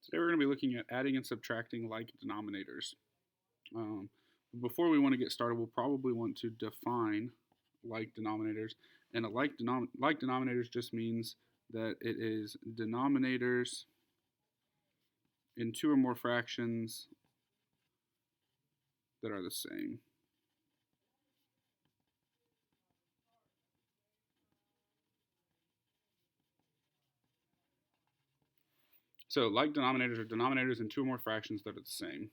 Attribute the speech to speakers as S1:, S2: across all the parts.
S1: Today we're going to be looking at adding and subtracting like denominators. Um, Before we want to get started, we'll probably want to define like denominators. And like denominators just means that it is denominators in two or more fractions that are the same. So like denominators are denominators in two or more fractions that are the same.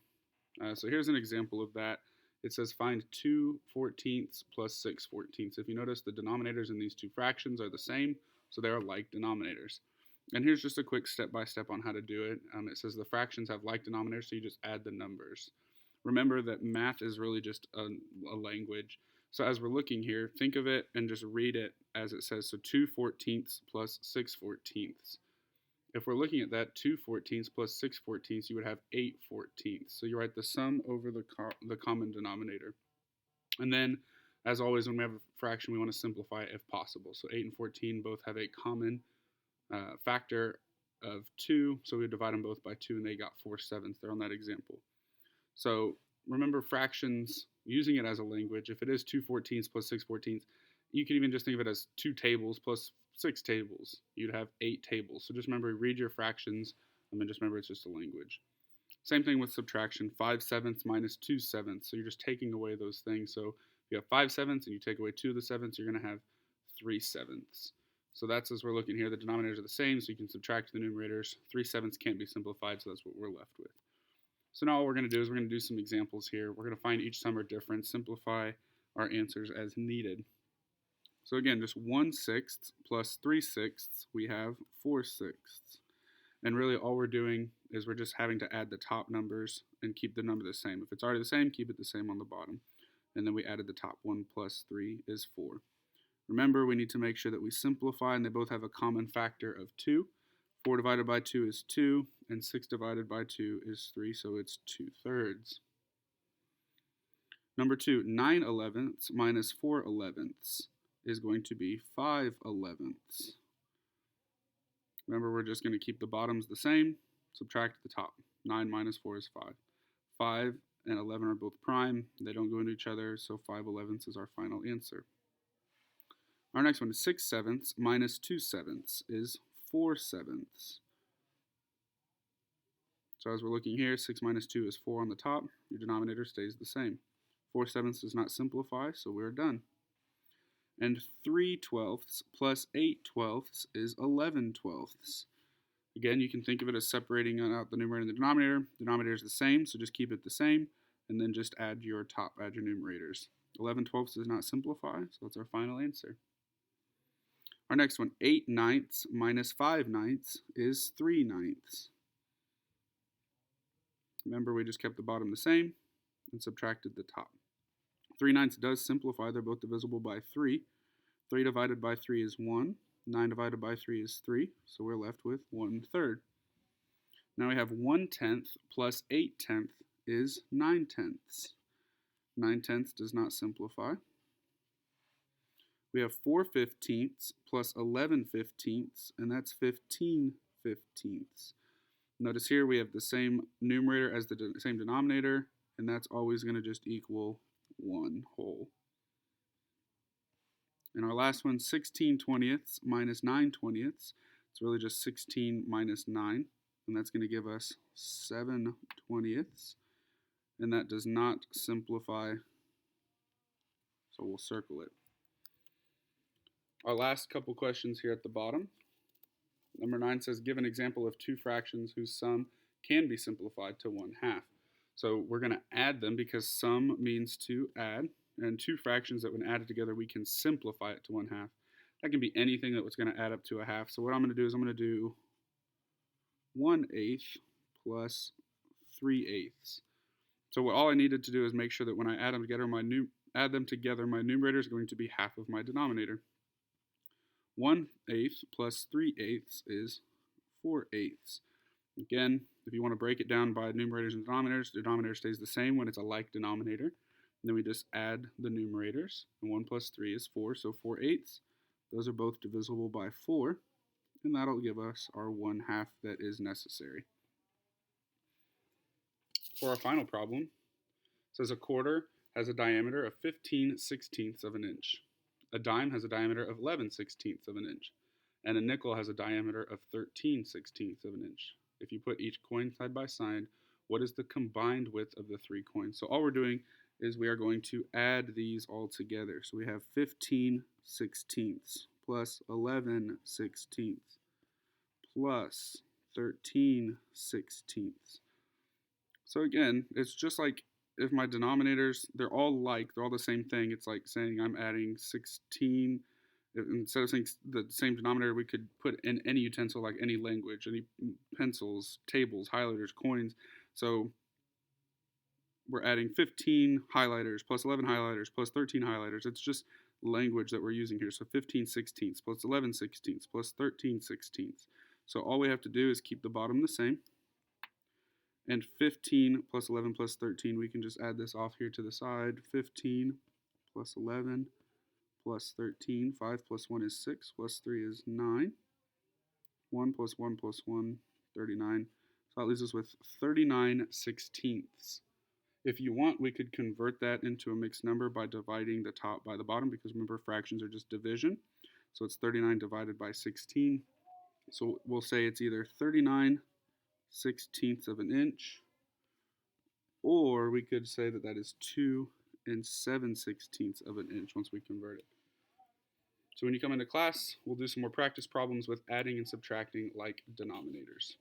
S1: So here's an example of that. It says find 2/14 plus 6/14. If you notice, the denominators in these two fractions are the same, so they're like denominators. And here's just a quick step-by-step on how to do it. It says the fractions have like denominators, so you just add the numbers. Remember that math is really just a language. So as we're looking here, think of it and just read it as it says. So 2/14 plus 6/14. If we're looking at that, 2/14 plus 6/14, you would have 8/14. So you write the sum over the common denominator. And then, as always, when we have a fraction, we want to simplify it if possible. So 8 and 14 both have a common factor of 2, so we divide them both by 2, and they got 4/7 there on that example. So remember fractions, using it as a language, if it is 2/14 plus 6/14, you can even just think of it as 2 tables plus 6 tables. You'd have 8 tables. So just remember, read your fractions, and then just remember it's just a language. Same thing with subtraction, 5/7 minus 2/7. So you're just taking away those things. So if you have 5/7 and you take away 2 of the 7s, you're going to have 3/7. So that's as we're looking here. The denominators are the same, so you can subtract the numerators. 3/7 can't be simplified, so that's what we're left with. So now all we're going to do is we're going to do some examples here. We're going to find each sum or difference, simplify our answers as needed. So again, just 1/6 plus 3/6, we have 4/6. And really all we're doing is we're just having to add the top numbers and keep the number the same. If it's already the same, keep it the same on the bottom. And then we added the top. 1 plus 3 is 4. Remember, we need to make sure that we simplify, and they both have a common factor of 2. 4 divided by 2 is 2, and 6 divided by 2 is 3, so it's 2/3. Number 2, 9/11 minus 4/11 is going to be 5/11. Remember, we're just going to keep the bottoms the same, subtract the top. 9 minus 4 is 5. 5 and 11 are both prime. They don't go into each other, so 5/11 is our final answer. Our next one is 6/7 minus 2/7 is 4/7. So as we're looking here, 6 minus 2 is 4 on the top. Your denominator stays the same. 4/7 does not simplify, so we're done. And 3/12 plus 8/12 is 11/12. Again, you can think of it as separating out the numerator and the denominator. Denominator is the same, so just keep it the same, and then just add your numerators. 11/12 does not simplify, so that's our final answer. Our next one, 8/9 minus 5/9 is 3/9. Remember, we just kept the bottom the same and subtracted the top. 3/9 does simplify. They're both divisible by 3. 3 divided by 3 is 1. 9 divided by 3 is 3, so we're left with 1/3. Now we have 1/10 plus 8/10 is 9/10. 9/10 does not simplify. We have 4/15 plus 11/15, and that's 15/15. Notice here we have the same numerator as the same denominator, and that's always going to just equal 1 whole. And our last one, 16/20 minus 9/20. It's really just 16 minus 9, and that's going to give us 7/20. And that does not simplify, so we'll circle it. Our last couple questions here at the bottom. Number 9 says, give an example of two fractions whose sum can be simplified to 1/2. So we're going to add them because sum means to add, and two fractions that when added together we can simplify it to 1/2. That can be anything that was going to add up to a half. So what I'm going to do is I'm going to do 1/8 plus 3/8. So all I needed to do is make sure that when I add them together, my numerator is going to be half of my denominator. 1/8 plus 3/8 is 4/8. Again, if you want to break it down by numerators and denominators, the denominator stays the same when it's a like denominator. And then we just add the numerators. And 1 plus 3 is 4, so 4/8. Those are both divisible by 4. And that'll give us our 1/2 that is necessary. For our final problem, it says a quarter has a diameter of 15/16 of an inch. A dime has a diameter of 11/16 of an inch. And a nickel has a diameter of 13/16 of an inch. If you put each coin side by side, what is the combined width of the three coins? So all we're doing is we are going to add these all together. So we have 15/16 plus 11/16 plus 13/16. So again, it's just like if my denominators, they're all the same thing. It's like saying I'm adding 16. Instead of saying the same denominator, we could put in any utensil, like any language, any pencils, tables, highlighters, coins. So we're adding 15 highlighters plus 11 highlighters plus 13 highlighters. It's just language that we're using here. So 15/16 plus 11/16 plus 13/16. So all we have to do is keep the bottom the same. And 15 plus 11 plus 13, we can just add this off here to the side. 15 plus 11 plus 13. 5 plus 1 is 6, plus 3 is 9. 1 plus 1 plus 1, 39. So that leaves us with 39/16. If you want, we could convert that into a mixed number by dividing the top by the bottom, because remember, fractions are just division. So it's 39 divided by 16. So we'll say it's either 39/16 of an inch, or we could say that that is 2 7/16 of an inch once we convert it. So when you come into class, we'll do some more practice problems with adding and subtracting like denominators.